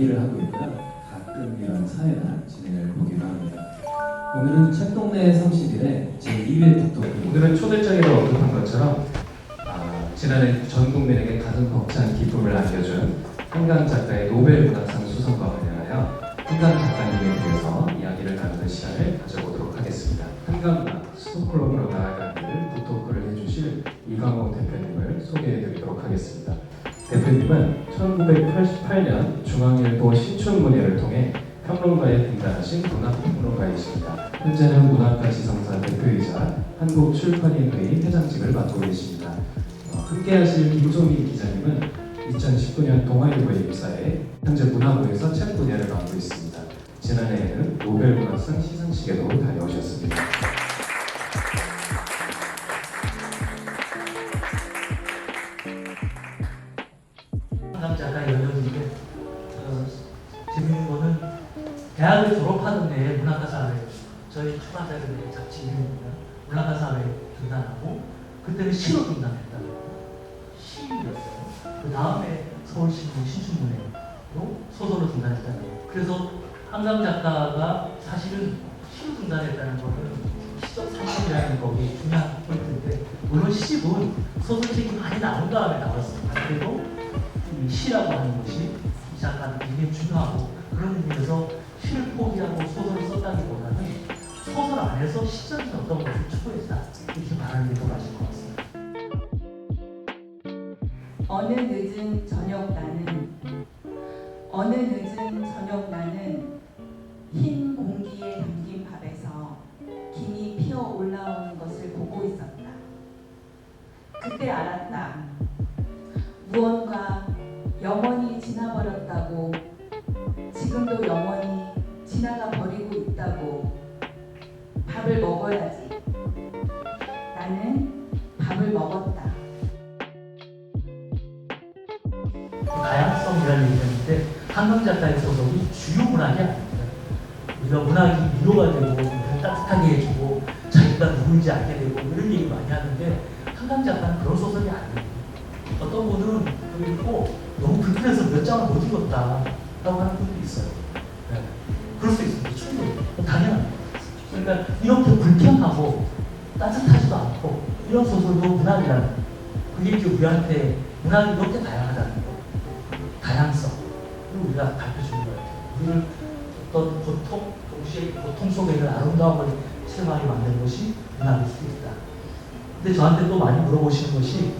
이야기를 하고 있고요. 가끔 이런 사회나 진행을 보기도 합니다. 오늘은 책동네 30일에 제2회 북토크. 오늘은 초대장에도 언급한 것처럼 지난해 전 국민에게 가슴 벅찬 기쁨을 안겨준 한강 작가의 노벨 문학상 수상과 관련하여 한강 작가님에 대해서 이야기를 나누는 시간을 가져보도록 하겠습니다. 한강 문학 스톡홀름으로 나아가는 길을 북토크를 해주실 이광호 대표님을 소개해드리도록 하겠습니다. 대표님은 1988년 중앙일보 신춘문예를 통해 평론가에 등단하신 문학평론가이십니다. 현재는 문학가 지성사 대표이자 한국출판인회의 회장직을 맡고 계십니다. 함께하실 김소미 기자님은 2019년 동아일보에 입사해 현재 문화부에서 책 분야를 맡고 있습니다. 지난해에는 노벨 문학상 시상식에도 다녀오셨습니다. 한강 작가 연역인데 재밌는 거는 대학을 졸업하던 해에 문학가사회, 저희 출판사의 잡지 이름입니다. 문학가사회 등단하고 그때는 시로 등단했다고 시였어요. 그 다음에 서울신문 신춘문예로 소설로 등단했다고. 그래서 한강 작가가 사실은 시로 등단했다는 거는 시적 상징이라는 거기 중요한 포인트인데, 물론 시집은 소설책이 많이 나온 다음에 나왔습니다. 그래도 이 시라고 하는 것이 이 작가는 굉장히 중요하고, 그런 의미에서 시를 포기하고 소설을 썼다기보다는 소설 안에서 시적인 어떤 것을 추구했다, 이렇게 말하는 게 더 맞을 것 같습니다. 어느 늦은 저녁 나는 흰 공기에 담긴 밥에서 김이 피어 올라오는 것을 보고 있었다. 그때 알았다. 무언가 영원히 지나버렸다고, 지금도 영원히 지나가 버리고 있다고. 밥을 먹어야지. 나는 밥을 먹었다. 다양성이라는 얘기인데, 한강 작가의 소설이 주요 문학이 아닙니다. 우리가 문학이 위로가 되고 따뜻하게 해주고 자기가 누구인지 알게 되고 이런 얘기 많이 하는데, 한강 작가는 그런 소설이 아니에요. 어떤 분은 그리고 너무 불편해서 몇 장을 못 읽었다 라고 하는 분도 있어요. 네. 그럴 수 있습니다. 충분히 당연합니다. 그러니까 이렇게 불편하고 따뜻하지도 않고 이런 소설도 문학이라는, 그게 이제 우리한테 문학이 이렇게 다양하다는 거, 다양성을 우리가 가르쳐주는 거예요. 우리를 어떤 고통, 동시에 고통 속에 있는 아름다움을 체험하게 만드는 것이 문학일 수 있다. 근데 저한테 또 많이 물어보시는 것이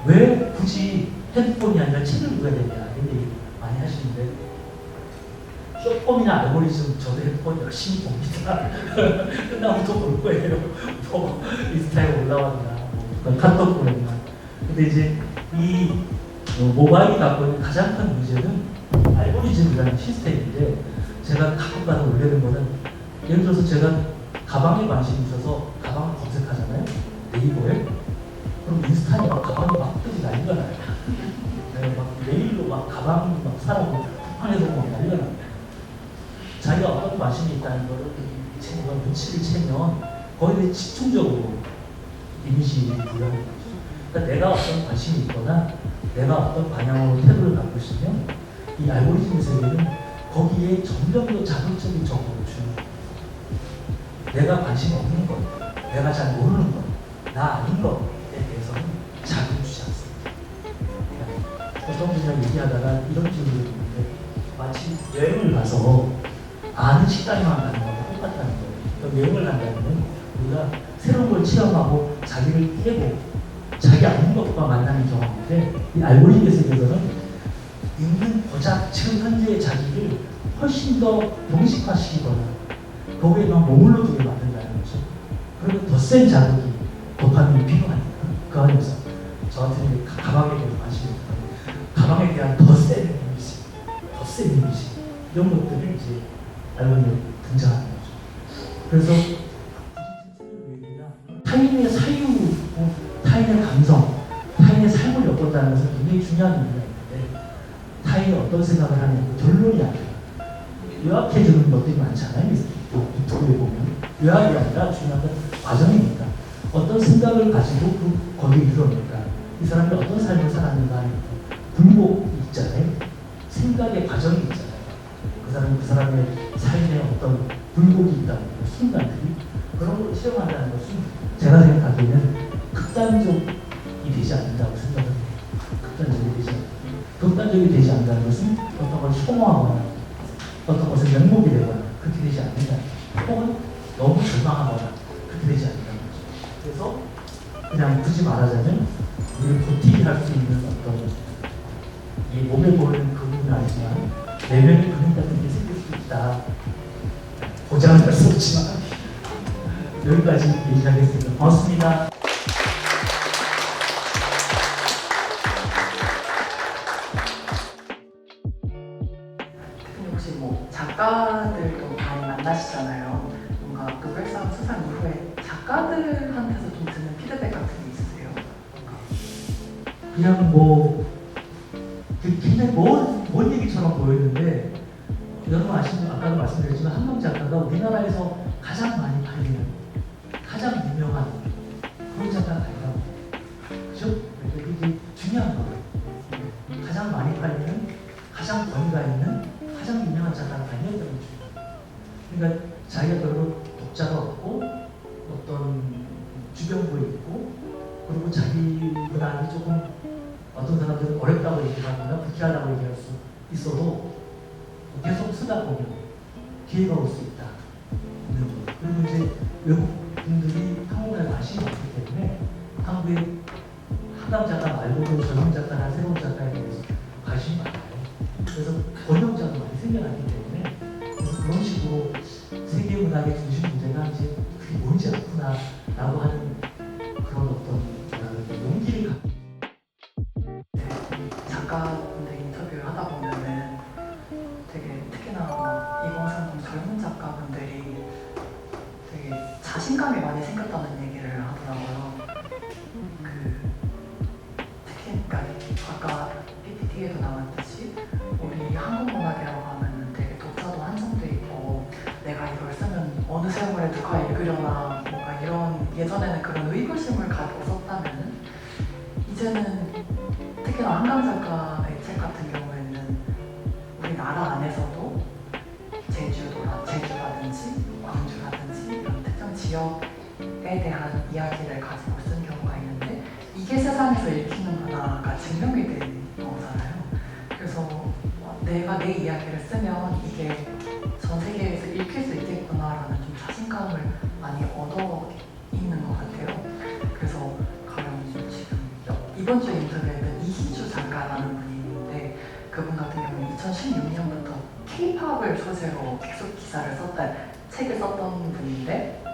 왜 굳이 핸드폰이 아니라 책을 읽어야 되냐, 이런 얘기 많이 하시는데, 쇼폼이나 알고리즘 저도 핸드폰 열심히 봅니다. 끝나면 또 볼 거예요. 또 인스타에 올라왔나, 뭐 카톡 보냈나. 근데 이제 이 모바일이 갖고 있는 가장 큰 문제는 알고리즘이라는 시스템인데, 제가 가끔 가다 올리는 거는, 예를 들어서 제가 가방에 관심이 있어서 가방을 검색하잖아요, 네이버에. 그럼 인스타에 막 가방이 막 뜨고 난리가 나요. 네, 막 메일로 막 가방 막 사라고 쿠팡에서 막 난리가 납니다. 자기가 어떤 관심이 있다는 거를 친구가 눈치를 채면 거기에 집중적으로 이미지를 부여하는 거죠. 그러니까 내가 어떤 관심이 있거나 내가 어떤 방향으로 태도를 갖고 있으면 이 알고리즘의 세계는 거기에 점점 더 자극적인 정보를 주는 거예요. 내가 관심 없는 것, 내가 잘 모르는 것, 나 아닌 것에 대해서는 자극을 주지 않습니다. 어떤 분이랑 얘기하다가 이런 질문을 했는데, 마치 여행을 가서 아는 식당에만 가는 거하고 똑같다는 거예요. 그러니까 여행을 간다면 우리가 새로운 걸 체험하고 자기를 깨고 자기 아닌 것과 만나는 경험인데, 이 알고리즘의 세계에서는 있는 고작 지금 현재의 자기를 훨씬 더 동식화시키거나 거기에만 머물러 두게 만든다는 거죠. 그러면 더 센 자극이, 도파민이 필요하니까 그 안에서 저한테는 가방에 대한 관심이 있거든요. 가방에 대한 더 센 이미지, 더 센 이미지, 이런 것들을 이제 알고리즘에 등장하는 거죠. 그래서 타인의 사유, 타인의 감성, 타인의 삶을 엿본다는 것은 굉장히 중요한 의미가 있는데, 타인이 어떤 생각을 하는 결론이 아니라 요약해주는 것들이 많잖아요. 유튜브에 보면 요약이 아니라 중요한 건 과정이니까, 어떤 생각을 가지고 거기에 이르렀는가, 이 사람이 어떤 삶을 살았는가 하는 굴곡이 있잖아요. 생각의 사람의 삶에 어떤 굴곡이 있다는 그 순간들이 그런 걸 실험한다는 것은 제가 생각하기에는 극단적이 되지 않는다고 생각합니다. 극단적이 되지 않는다는 것은 어떤 걸 혐오하거나 어떤 것을 맹목이 되거나 그렇게 되지 않는다. 혹은 너무 절망하거나 그렇게 되지 않는다는 거죠. 그래서 그냥 굳이 말하자면 우리를 버티게 할 수 있는 어떤 이 몸에 보이는 근육은 아니지만 내면의 근육 같은 게 생길 수 있다. 보장은 할 수 없지만 여기까지 얘기하겠습니다. 고맙습니다. 혹시 뭐 작가들도 많이 만나시잖아요. 뭔가 노벨상 수상 이후에 작가들한테서 좀 듣는 피드백 같은 게 있으세요? 그냥 뭐 굉장히 먼 얘기처럼 보였는데 여러분 아까도 말씀드렸지만 한명 작가가 우리나라에서 가장 많이 팔리는 가장 유명한 그런 작가가 아니라고. 그죠? 이게 중요한 거예요. 가장 많이 팔리는 가장 권위가 있는 가장 유명한 작가가 아니었다는 거죠. 그러니까 자기가 별로 독자가 없고 어떤 주변부에 있고 그리고 자기 문학이 조금 어떤 사람들은 어렵다고 얘기하거나 불쾌하다고 얘기할 수 있어도 계속 쓰다 보면 기회가 올 수 있다. 그리고 이제 외국 분들이 한국에 관심이 없기 때문에 한국의 한강 작가 말고도 젊은 작가나 새로운 작가에 대해서 관심이 많아요. 그래서 번역자도 많이 생겨났기 때문에 그래서 그런 식으로 세계 문학의 중심 문제가 이제 그게 뭔지 않구나라고 하는 그런 어떤 용기를 갖고 작가분들 인터뷰를 하다 보면은 되게 특히나 막 2030 젊은 작가분들이 되게 자신감이 많이 생겼다는 얘기를 하더라고요. 특히 그러니까 아까 PPT에도 나왔듯이 우리 한국 문학이라고 하면은 되게 독자도 한정돼 있고 내가 이걸 쓰면 어느 세월에 누가 읽으려나 뭔가 이런 예전에는 그런 의구심을 가지고 썼다면은 이제는 특히나 한강 작가의 책 같은 경우에는 우리나라 안에서도 제주라든지 광주라든지 이런 특정 지역에 대한 이야기를 가지고 쓴 경우가 있는데 이게 세상에서 읽히는 문화가 증명이 된 거잖아요. 그래서 내가 내 이야기를 쓰면 이게 전 세계에서 읽힐 수 있겠구나라는 좀 자신감을 많이 얻어 있는 것 같아요. 그래서 가령 지금 이번 주에 인터뷰했던 이희주 작가라는 분이 있는데 그분 같은 경우는 2016년부터 K-팝을 소재로 계속 기사를 책을 썼던 분인데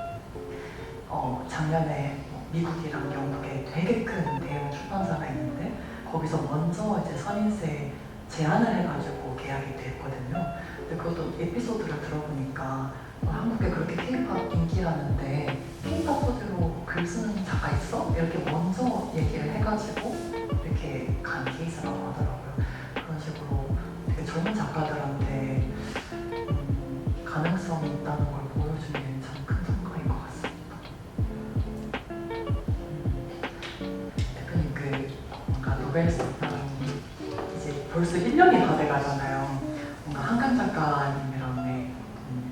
작년에 미국이랑 영국에 되게 큰 대형 출판사가 있는데 거기서 먼저 이제 선인세 제안을 해가지고 계약이 됐거든요. 근데 그것도 에피소드를 들어보니까 한국에 그렇게 K-팝 인기라는데 K-팝 소재로 글 쓰는 작가 있어? 이렇게 먼저 얘기를 해가지고 이렇게 간 케이스라고 하더라고요. 그런 식으로 되게 젊은 작가들한테 가능성이 있다는 걸 보여주는 참 큰 성과인 것 같습니다. 대표님 뭔가 노벨상 이제 벌써 1년이 다 돼가잖아요. 뭔가 한강 작가님이랑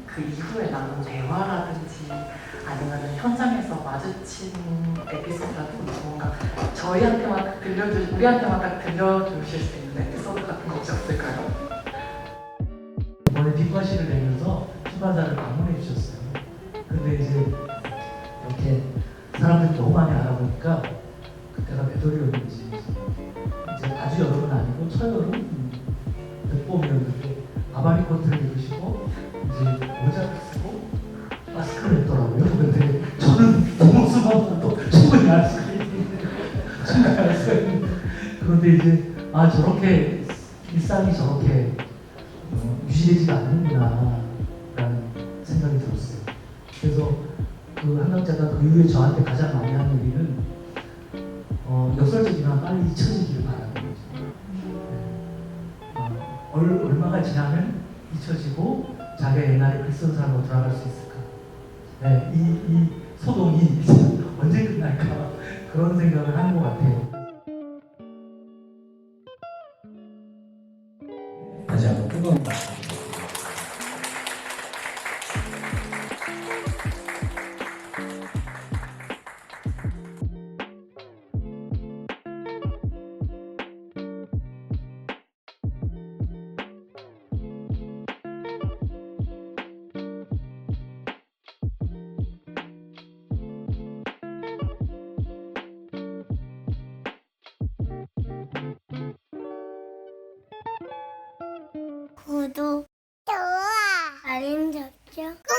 그 이후에 나눈 대화라든지 아니면 현장에서 마주친 에피소드라든지 뭔가 우리한테만 딱 들려주실 수 있는 에피소드 같은 거 혹시 없을까요? 이번에 뒷과시를 내면서 출판사를 방문해 주셨어요. 근데 이제 이렇게 사람들이 너무 많이 알아보니까 그때가 몇 월이었는지 이제 아주 여름은 아니고 초여름 늦봄이었는데 아바리 코트를 입으시고 이제 모자를 쓰고 마스크를 했더라고요. 근데 저는 그 모습만 또 충분히 알 수가 있는데 그런데 이제 저렇게 일상이 저렇게 유지되지가 않는구나 라는 생각이 들었어요. 그래서 그 한강 작가 그 이후에 저한테 가장 많이 하는 얘기는 역설적이나 빨리 잊혀지기를 바라는 거죠. 얼마가 지나면 잊혀지고 자기가 옛날에 글 쓴 사람으로 돌아갈 수 있을까? 네, 이 소동이 언제 끝날까? 그런 생각을 하는 것 같아요. 다시 한번 뜨거운 박수. 구독, 좋아, 알림 설정 꼭